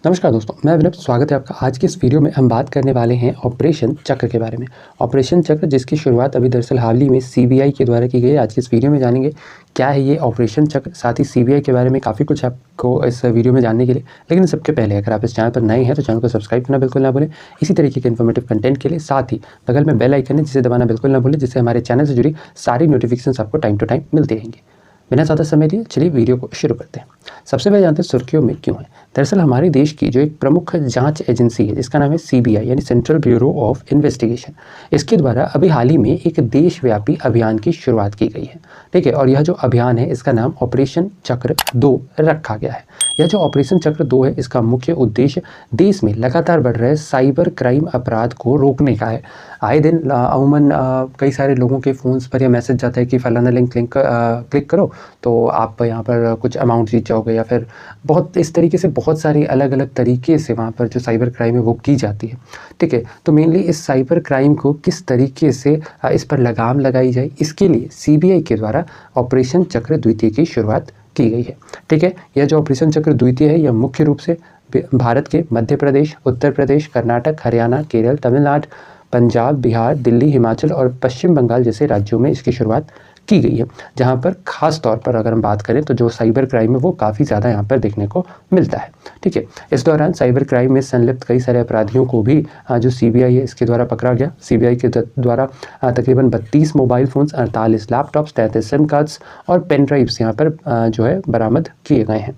नमस्कार दोस्तों, मैं विनोद। स्वागत है आपका। आज की इस वीडियो में हम बात करने वाले हैं ऑपरेशन चक्र के बारे में। ऑपरेशन चक्र जिसकी शुरुआत अभी दरअसल हाल ही में सीबीआई के द्वारा की गई है। आज की इस वीडियो में जानेंगे क्या है ये ऑपरेशन चक्र, साथ ही सीबीआई के बारे में काफ़ी कुछ आपको इस वीडियो में जानने के लिए। लेकिन सबके पहले अगर आप इस चैनल पर नए हैं तो चैनल को सब्सक्राइब करना बिल्कुल ना भूलें इसी तरीके के इन्फॉर्मेटिव कंटेंट के लिए। साथ ही बगल में बेल आइकन है जिसे दबाना बिल्कुल ना भूलें, जिससे हमारे चैनल से जुड़ी सारी नोटिफिकेशन आपको टाइम टू टाइम मिलती रहेंगी। बिना ज़्यादा समय दिए चलिए वीडियो को शुरू करते हैं। सबसे पहले जानते हैं सुर्खियों में क्यों है। दरअसल हमारे देश की जो एक प्रमुख जांच एजेंसी है जिसका नाम है सीबीआई यानी सेंट्रल ब्यूरो ऑफ इन्वेस्टिगेशन, इसके द्वारा अभी हाल ही में एक देशव्यापी अभियान की शुरुआत की गई है। ठीक है, और यह जो अभियान है इसका नाम ऑपरेशन चक्र 2 रखा गया है। यह जो ऑपरेशन चक्र 2 है इसका मुख्य उद्देश्य देश में लगातार बढ़ रहे साइबर क्राइम अपराध को रोकने का है। आए दिन अमूमन कई सारे लोगों के फ़ोन्स पर यह मैसेज जाता है कि फलाना लिंक क्लिक करो तो आप यहाँ पर कुछ अमाउंट जीत जाओगे, या फिर बहुत इस तरीके से बहुत सारी अलग अलग तरीके से वहाँ पर जो साइबर क्राइम है वो की जाती है। ठीक है, तो मेनली इस साइबर क्राइम को किस तरीके से इस पर लगाम लगाई जाए, इसके लिए सीबीआई के द्वारा ऑपरेशन चक्र द्वितीय की शुरुआत की गई है। ठीक है, यह जो ऑपरेशन चक्र द्वितीय है यह मुख्य रूप से भारत के मध्य प्रदेश, उत्तर प्रदेश, कर्नाटक, हरियाणा, केरल, तमिलनाडु, पंजाब, बिहार, दिल्ली, हिमाचल और पश्चिम बंगाल जैसे राज्यों में इसकी शुरुआत की गई है। जहाँ पर ख़ास तौर पर अगर हम बात करें तो जो साइबर क्राइम है वो काफ़ी ज़्यादा यहाँ पर देखने को मिलता है। ठीक है, इस दौरान साइबर क्राइम में संलिप्त कई सारे अपराधियों को भी जो सीबीआई है इसके द्वारा पकड़ा गया। सीबीआई के द्वारा तकरीबन 32 mobile phones, 48 laptops, 33 SIM cards और पेन ड्राइव्स यहाँ पर जो है बरामद किए गए हैं।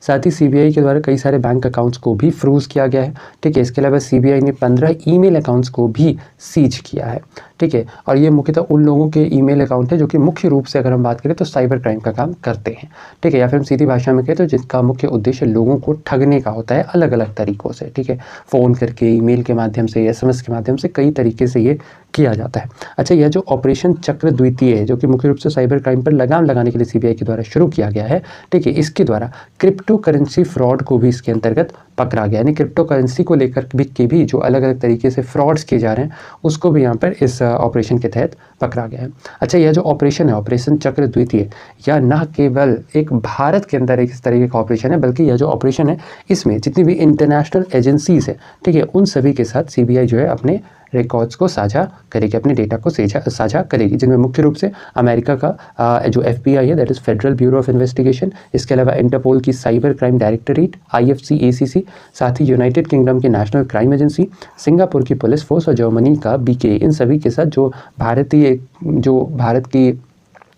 साथ ही सीबीआई के द्वारा कई सारे बैंक अकाउंट्स को भी फ्रोज किया गया है। ठीक है, इसके अलावा सीबीआई ने 15 ईमेल अकाउंट्स को भी सीज किया है। ठीक है, और ये मुख्यतः उन लोगों के ईमेल अकाउंट है जो कि मुख्य रूप से अगर हम बात करें तो साइबर क्राइम का काम करते हैं। ठीक है, या फिर हम सीधी भाषा में कहें तो जिनका मुख्य उद्देश्य लोगों को ठगने का होता है अलग अलग तरीक़ों से। ठीक है, फ़ोन करके, ईमेल के माध्यम से, एसएमएस के माध्यम से, कई तरीके से ये किया जाता है। अच्छा, यह जो ऑपरेशन चक्र द्वितीय है जो कि मुख्य रूप से साइबर क्राइम पर लगाम लगाने के लिए सीबीआई के द्वारा शुरू किया गया है। ठीक है, इसके द्वारा क्रिप्टो करेंसी फ्रॉड को भी इसके अंतर्गत पकड़ा गया, यानी क्रिप्टो करेंसी को लेकर भी जो अलग अलग तरीके से फ्रॉड्स किए जा रहे हैं उसको भी यहाँ पर इस ऑपरेशन के तहत पकड़ा गया है। अच्छा, यह जो ऑपरेशन है ऑपरेशन चक्र द्वितीय, यह न केवल एक भारत के अंदर एक इस तरीके का ऑपरेशन है, बल्कि यह जो ऑपरेशन है इसमें जितनी भी इंटरनेशनल एजेंसीज है, ठीक है, उन सभी के साथ सीबीआई जो है अपने रिकॉर्ड्स को साझा करेगी, अपने डेटा को साझा करेगी, जिनमें मुख्य रूप से अमेरिका का जो एफबीआई है, that is federal bureau of investigation, इसके अलावा इंटरपोल की साइबर क्राइम डायरेक्टरेट आईएफसी, साथ ही यूनाइटेड किंगडम की नेशनल क्राइम एजेंसी, सिंगापुर की पुलिस फोर्स और जर्मनी का बीके, इन सभी के साथ जो भारत की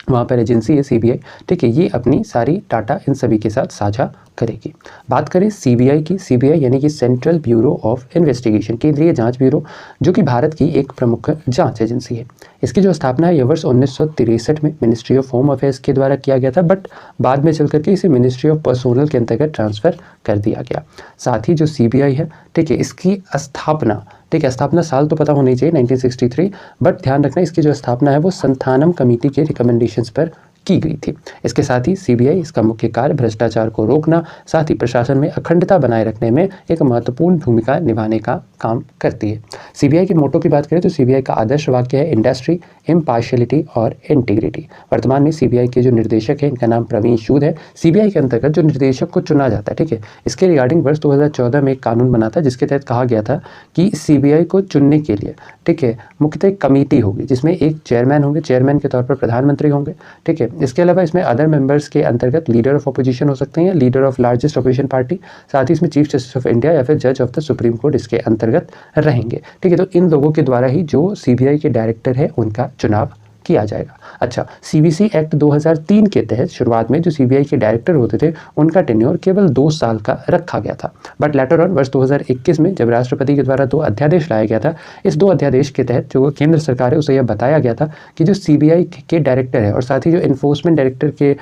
वहाँ पर एजेंसी है सीबीआई, ठीक है, ये अपनी सारी डाटा इन सभी के साथ साझा करेगी। बात करें सीबीआई की, सीबीआई यानी कि सेंट्रल ब्यूरो ऑफ इन्वेस्टिगेशन, केंद्रीय जांच ब्यूरो, जो कि भारत की एक प्रमुख जांच एजेंसी है। इसकी जो स्थापना है यह वर्ष 1963 में मिनिस्ट्री ऑफ होम अफेयर्स के द्वारा किया गया था, बट बाद में चल करके इसे मिनिस्ट्री ऑफ पर्सोनल के अंतर्गत ट्रांसफ़र कर दिया गया। साथ ही जो सीबीआई है, ठीक है, इसकी स्थापना, ठीक है, स्थापना साल तो पता होनी चाहिए 1963, बट ध्यान रखना इसकी जो स्थापना है वो संथानम कमेटी के रिकमेंडेशंस पर की गई थी। इसके साथ ही सीबीआई इसका मुख्य कार्य भ्रष्टाचार को रोकना, साथ ही प्रशासन में अखंडता बनाए रखने में एक महत्वपूर्ण भूमिका निभाने का काम करती है। सीबीआई के मोटो की बात करें तो सीबीआई का आदर्श वाक्य है इंडस्ट्री, इम्पार्शियलिटी और इंटीग्रिटी। वर्तमान में सीबीआई के जो निर्देशक हैं इनका नाम प्रवीण सूद है। सीबीआई के अंतर्गत जो निर्देशक को चुना जाता है, ठीक है, इसके रिगार्डिंग वर्ष 2014 में एक कानून बना था जिसके तहत कहा गया था कि सीबीआई को चुनने के लिए, ठीक है, मुख्यतः एक कमेटी होगी जिसमें एक चेयरमैन होंगे, चेयरमैन के तौर पर प्रधानमंत्री होंगे। ठीक है, इसके अलावा इसमें अदर मेंबर्स के अंतर्गत लीडर ऑफ अपोजिशन हो सकते हैं, leader of largest opposition party, साथ ही इसमें चीफ जस्टिस ऑफ इंडिया या फिर जज ऑफ द सुप्रीम कोर्ट इसके अंतर्गत रहेंगे। ठीक है, तो इन लोगों के द्वारा ही जो सीबीआई के डायरेक्टर है उनका चुनाव किया जाएगा। अच्छा, सीबीसी एक्ट 2003 के तहत शुरुआत में जो सीबीआई के डायरेक्टर होते थे उनका टेन्योर केवल 2 साल का रखा गया था, बट लेटर ऑन वर्ष 2021 में जब राष्ट्रपति के द्वारा 2 अध्यादेश लाया गया था, इस 2 अध्यादेश के तहत जो केंद्र सरकार है उसे यह बताया गया था कि जो सीबीआई के डायरेक्टर है और साथ ही जो इन्फोर्समेंट डायरेक्टर के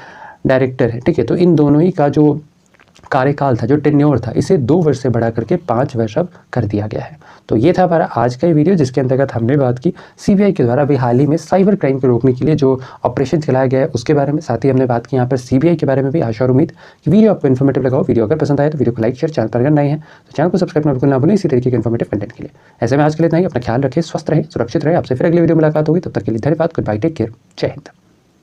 डायरेक्टर है, ठीक है, तो इन दोनों ही का जो कार्यकाल था, जो टेन्योर था, इसे 2 वर्ष से बढ़ा करके 5 वर्ष अब कर दिया गया है। तो ये था हमारा आज का वीडियो जिसके अंतर्गत हमने बात की सीबीआई के द्वारा अभी हाल ही में साइबर क्राइम को रोकने के लिए जो ऑपरेशन चलाया गया है उसके बारे में। साथ ही हमने बात की यहाँ पर सीबीआई के बारे में भी। आशा और उम्मीद कि वीडियो आपको इन्फॉर्मेटिव लगा हो। वीडियो अगर पसंद आए तो वीडियो को लाइक शेयर, चैनल पर अगर नए हैं तो चैनल को सब्सक्राइब करना बिल्कुल ना भूलें इसी तरीके के इन्फॉर्मेटिव कंटेंट के लिए। ऐसे में आज के लिए इतना ही। अपना ख्याल रखें, स्वस्थ रहें, सुरक्षित रहें। आपसे फिर अगले वीडियो में मुलाकात होगी, तब तक के लिए धन्यवाद। गुड बाय, टेक केयर, जय हिंद।